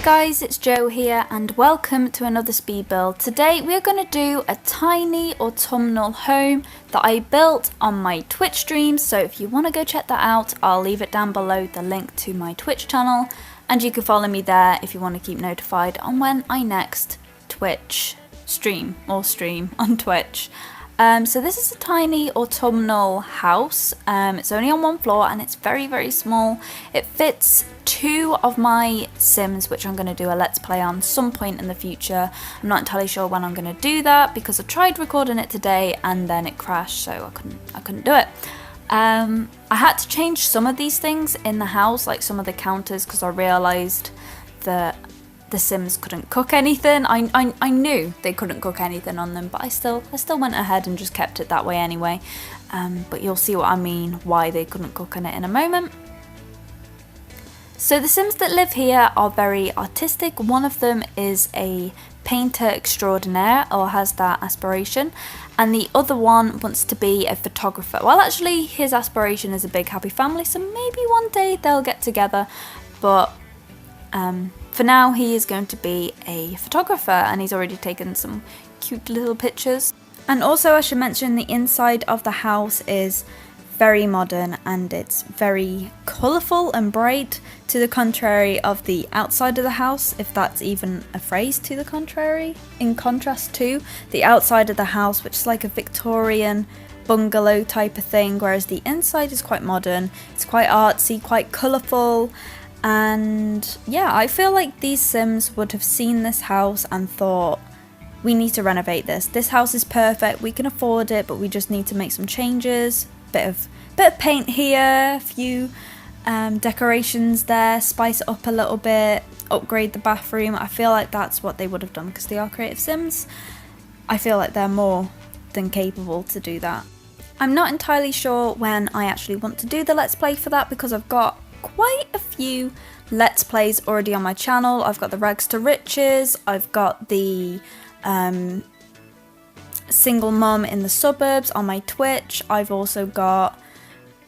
guys, it's Jo here and welcome to another speed build. Today we are going to do a tiny autumnal home that I built on my Twitch stream, so if you want to go check that out, I'll leave it down below, the link to my Twitch channel, and you can follow me there if you want to keep notified on when I next Twitch stream on Twitch. So this is a tiny autumnal house. It's only on one floor and it's very small. It fits 2 of my Sims, which I'm going to do a let's play on some point in the future. I'm not entirely sure when I'm going to do that because I tried recording it today and then it crashed, so I couldn't do it. I had to change some of these things in the house, like some of the counters, because I realised that the Sims couldn't cook anything. I knew they couldn't cook anything on them, but I still went ahead and just kept it that way anyway. But you'll see what I mean, why they couldn't cook on it in a moment. So the Sims that live here are very artistic. One of them is a painter extraordinaire, or has that aspiration, and the other one wants to be a photographer. Well, actually his aspiration is a big happy family, so maybe one day they'll get together, but for now he is going to be a photographer and he's already taken some cute little pictures. And also I should mention the inside of the house is very modern and it's very colourful and bright, to the contrary of the outside of the house, if that's even a phrase, to the contrary, in contrast to the outside of the house, which is like a Victorian bungalow type of thing, whereas the inside is quite modern. It's quite artsy, quite colourful. And yeah, I feel like these Sims would have seen this house and thought, we need to renovate this. This house is perfect, we can afford it, but we just need to make some changes. Bit of paint here, a few decorations there, spice it up a little bit, upgrade the bathroom. I feel like that's what they would have done because they are creative Sims. I feel like they're more than capable to do that. I'm not entirely sure when I actually want to do the Let's Play for that because I've got quite a few Let's Plays already on my channel. I've got the Rags to Riches, I've got the Single Mum in the Suburbs on my Twitch. I've also got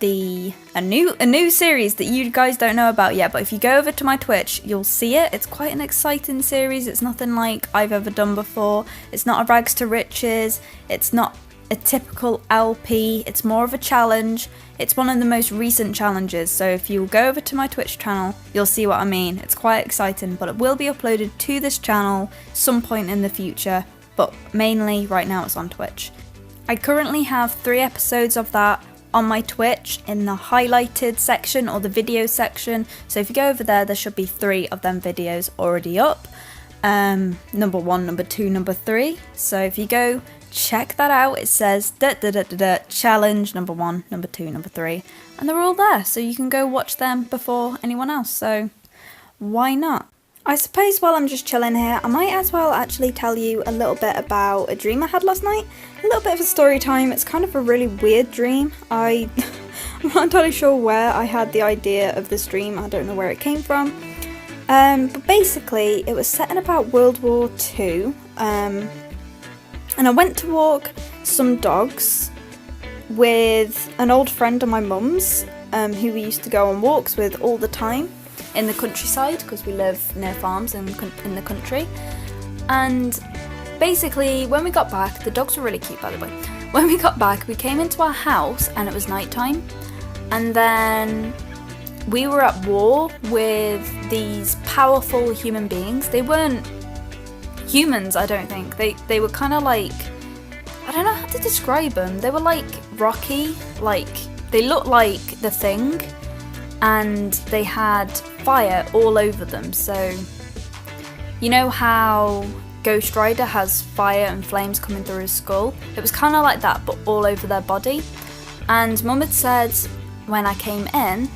a new series that you guys don't know about yet, but if you go over to my Twitch you'll see it. It's quite an exciting series. It's nothing like I've ever done before. It's not a Rags to Riches, it's not a typical LP, it's more of a challenge. It's one of the most recent challenges, so if you go over to my Twitch channel you'll see what I mean. It's quite exciting, but it will be uploaded to this channel some point in the future, but mainly right now it's on Twitch. I currently have 3 episodes of that on my Twitch in the highlighted section, or the video section, so if you go over there should be 3 of them videos already up. Number 1, number 2, number 3, so if you go check that out, it says challenge number 1, number 2, number 3, and they're all there, so you can go watch them before anyone else, so why not? I suppose while I'm just chilling here, I might as well actually tell you a little bit about a dream I had last night. A little bit of a story time. It's kind of a really weird dream. I'm not entirely sure where I had the idea of this dream. I don't know where it came from. But basically, it was set in about World War II. And I went to walk some dogs with an old friend of my mum's, who we used to go on walks with all the time in the countryside, because we live near farms in the country. And basically when we got back, the dogs were really cute by the way, when we got back we came into our house and it was nighttime, and then we were at war with these powerful human beings. They weren't humans, I don't think. They were kind of like, I don't know how to describe them. They were like rocky, like they looked like The Thing, and they had fire all over them. So you know how Ghost Rider has fire and flames coming through his skull? It was kind of like that, but all over their body. And Mum had said when I came in,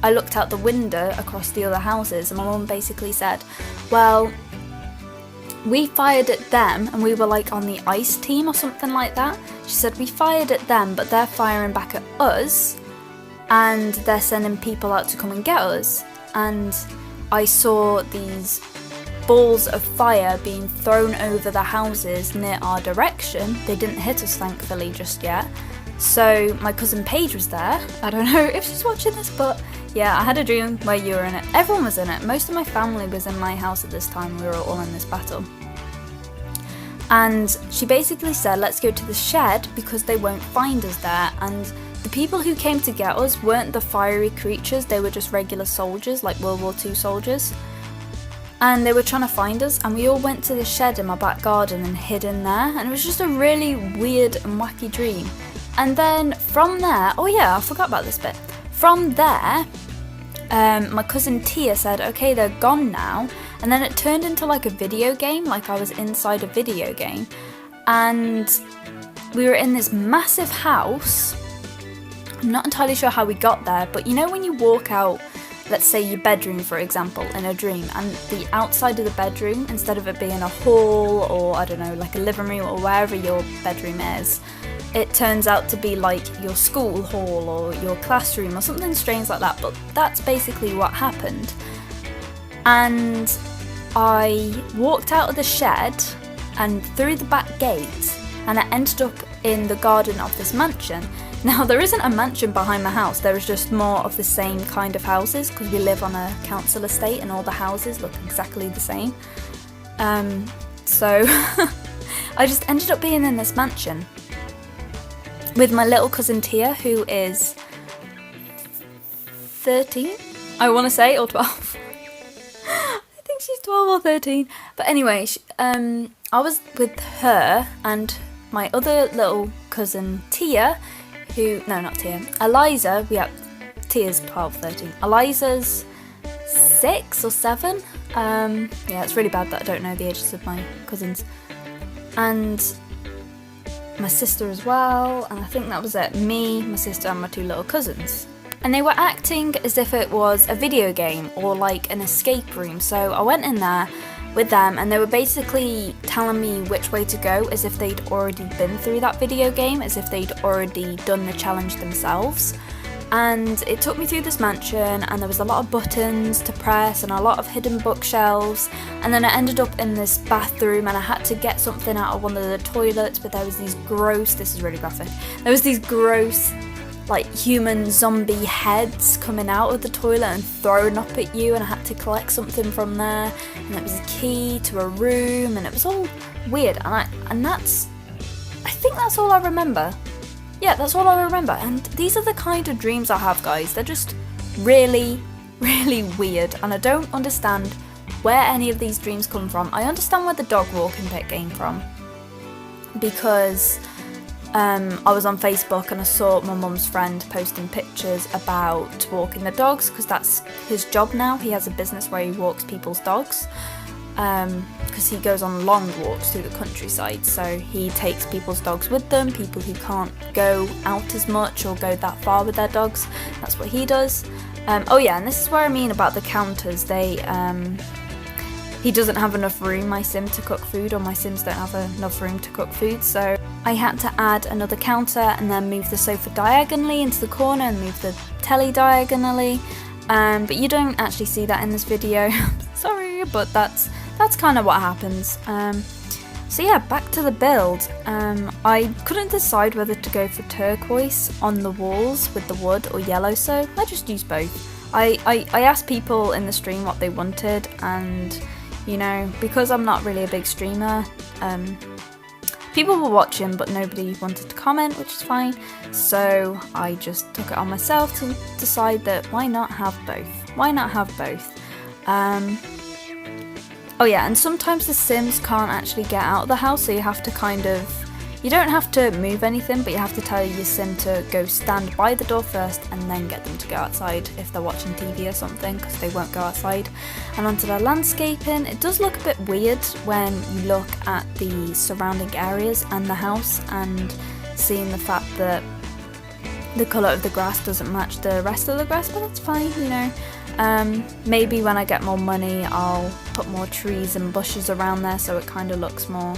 I looked out the window across the other houses, and my mum basically said, well, we fired at them and we were like on the ice team or something like that. She said we fired at them but they're firing back at us and they're sending people out to come and get us. And I saw these balls of fire being thrown over the houses near our direction. They didn't hit us thankfully just yet. So my cousin Paige was there. I don't know if she's watching this, but yeah, I had a dream where you were in it. Everyone was in it. Most of my family was in my house at this time. We were all in this battle. And she basically said, let's go to the shed because they won't find us there. And the people who came to get us weren't the fiery creatures, they were just regular soldiers, like World War II soldiers. And they were trying to find us, and we all went to the shed in my back garden and hid in there. And it was just a really weird and wacky dream. And then from there, oh yeah, I forgot about this bit. From there, my cousin Tia said, okay, they're gone now. And then it turned into like a video game, like I was inside a video game. And we were in this massive house. I'm not entirely sure how we got there, but you know when you walk out, let's say your bedroom for example, in a dream, and the outside of the bedroom, instead of it being a hall or I don't know, like a living room or wherever your bedroom is, it turns out to be like your school hall or your classroom or something strange like that. But that's basically what happened. And I walked out of the shed and through the back gate, and I ended up in the garden of this mansion. Now there isn't a mansion behind my house, there is just more of the same kind of houses because we live on a council estate and all the houses look exactly the same. So I just ended up being in this mansion with my little cousin Tia, who is 13, I want to say, or 12. I think she's 12 or 13. But anyway, I was with her and my other little cousin Tia, no, not Tia, Eliza. Tia's 12, 13. Eliza's 6 or 7. Yeah, it's really bad that I don't know the ages of my cousins. And my sister as well, and I think that was it. Me, my sister and my 2 little cousins. And they were acting as if it was a video game or like an escape room. So I went in there with them and they were basically telling me which way to go as if they'd already been through that video game, as if they'd already done the challenge themselves. And it took me through this mansion and there was a lot of buttons to press and a lot of hidden bookshelves, and then I ended up in this bathroom and I had to get something out of one of the toilets, but there was these gross, this is really graphic, there was these gross like human zombie heads coming out of the toilet and thrown up at you, and I had to collect something from there, and it was a key to a room and it was all weird, and I think that's all I remember. Yeah, that's all I remember. And these are the kind of dreams I have, guys. They're just really, really weird. And I don't understand where any of these dreams come from. I understand where the dog walking bit came from. Because I was on Facebook and I saw my mum's friend posting pictures about walking the dogs. Because that's his job now. He has a business where he walks people's dogs. Because he goes on long walks through the countryside, so he takes people's dogs with them, people who can't go out as much or go that far with their dogs. That's what he does. Oh yeah, and this is what I mean about the counters. He doesn't have enough room, my sim, to cook food, or my sims don't have enough room to cook food, so I had to add another counter and then move the sofa diagonally into the corner and move the telly diagonally. But you don't actually see that in this video. Sorry, but that's kind of what happens. So yeah, back to the build. I couldn't decide whether to go for turquoise on the walls with the wood or yellow, so I just used both. I asked people in the stream what they wanted, and you know, because I'm not really a big streamer, people were watching but nobody wanted to comment, which is fine, so I just took it on myself to decide that why not have both? Why not have both? Oh yeah, and sometimes the Sims can't actually get out of the house, so you have to you don't have to move anything, but you have to tell your Sim to go stand by the door first and then get them to go outside if they're watching TV or something, because they won't go outside. And onto the landscaping, it does look a bit weird when you look at the surrounding areas and the house and seeing the fact that the colour of the grass doesn't match the rest of the grass, but that's fine, you know. Maybe when I get more money I'll put more trees and bushes around there so it kind of looks more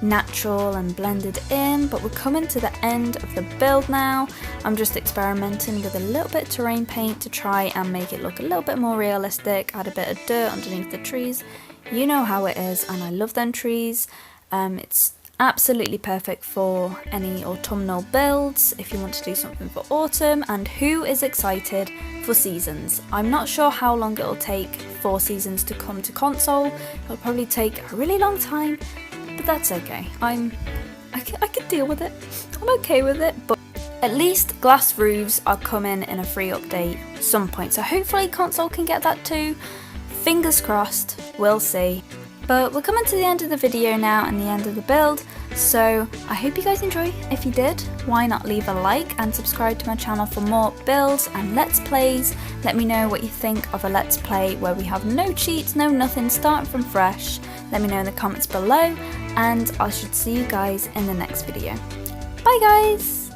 natural and blended in. But we're coming to the end of the build now. I'm just experimenting with a little bit of terrain paint to try and make it look a little bit more realistic. Add a bit of dirt underneath the trees. You know how it is, and I love them trees. It's absolutely perfect for any autumnal builds if you want to do something for autumn. And who is excited for seasons? I'm not sure how long it'll take for seasons to come to console. It'll probably take a really long time, but that's okay. I can deal with it. I'm okay with it. But at least glass roofs are coming in a free update some point, so hopefully console can get that too. Fingers crossed, we'll see. But we're coming to the end of the video now and the end of the build, so I hope you guys enjoy. If you did, why not leave a like and subscribe to my channel for more builds and let's plays. Let me know what you think of a let's play where we have no cheats, no nothing, starting from fresh. Let me know in the comments below, and I should see you guys in the next video. Bye guys!